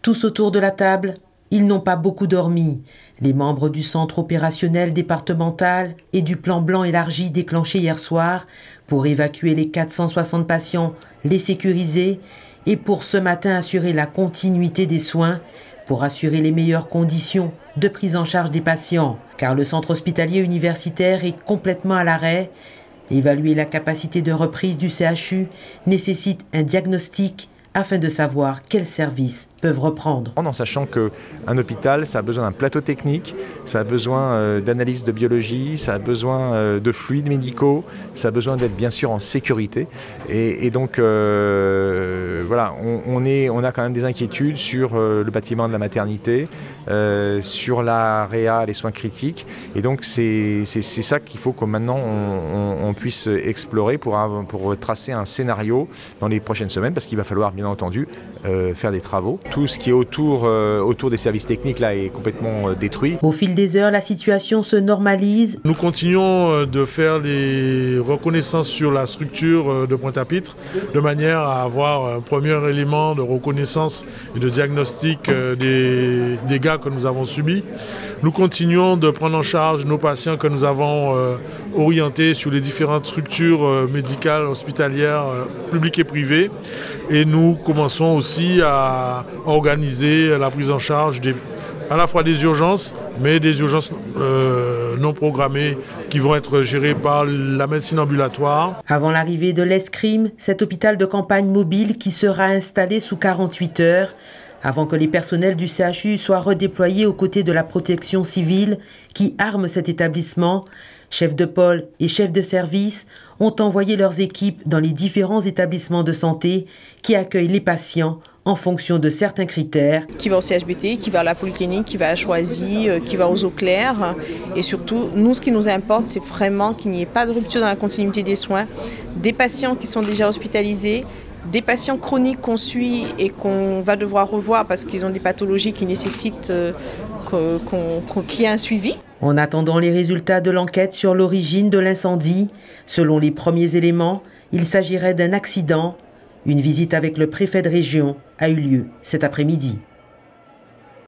Tous autour de la table, ils n'ont pas beaucoup dormi. Les membres du centre opérationnel départemental et du plan blanc élargi déclenché hier soir pour évacuer les 460 patients, les sécuriser et pour ce matin assurer la continuité des soins, pour assurer les meilleures conditions de prise en charge des patients. Car le centre hospitalier universitaire est complètement à l'arrêt. Évaluer la capacité de reprise du CHU nécessite un diagnostic afin de savoir quels services peuvent reprendre. En sachant qu'un hôpital, ça a besoin d'un plateau technique, ça a besoin d'analyse de biologie, ça a besoin de fluides médicaux, ça a besoin d'être bien sûr en sécurité. Et donc voilà, on a quand même des inquiétudes sur le bâtiment de la maternité, sur la réa, les soins critiques. Et donc c'est ça qu'il faut que maintenant on puisse explorer pour tracer un scénario dans les prochaines semaines, parce qu'il va falloir bien entendu faire des travaux. Tout ce qui est autour des services techniques là est complètement détruit. Au fil des heures, la situation se normalise. Nous continuons de faire les reconnaissances sur la structure de Pointe-à-Pitre de manière à avoir un premier élément de reconnaissance et de diagnostic des dégâts que nous avons subis. Nous continuons de prendre en charge nos patients que nous avons orientés sur les différentes structures médicales, hospitalières, publiques et privées. Et nous commençons aussi à organiser la prise en charge à la fois des urgences, mais des urgences non programmées qui vont être gérées par la médecine ambulatoire. Avant l'arrivée de l'escrime, cet hôpital de campagne mobile qui sera installé sous 48 heures, avant que les personnels du CHU soient redéployés aux côtés de la protection civile qui arme cet établissement, chefs de pôle et chefs de service ont envoyé leurs équipes dans les différents établissements de santé qui accueillent les patients en fonction de certains critères. Qui va au CHBT, qui va à la polyclinique, qui va à Choisy, qui va aux eaux claires. Et surtout, nous, ce qui nous importe, c'est vraiment qu'il n'y ait pas de rupture dans la continuité des soins. Des patients qui sont déjà hospitalisés, des patients chroniques qu'on suit et qu'on va devoir revoir parce qu'ils ont des pathologies qui nécessitent qu'il y ait un suivi. En attendant les résultats de l'enquête sur l'origine de l'incendie, selon les premiers éléments, il s'agirait d'un accident. Une visite avec le préfet de région a eu lieu cet après-midi.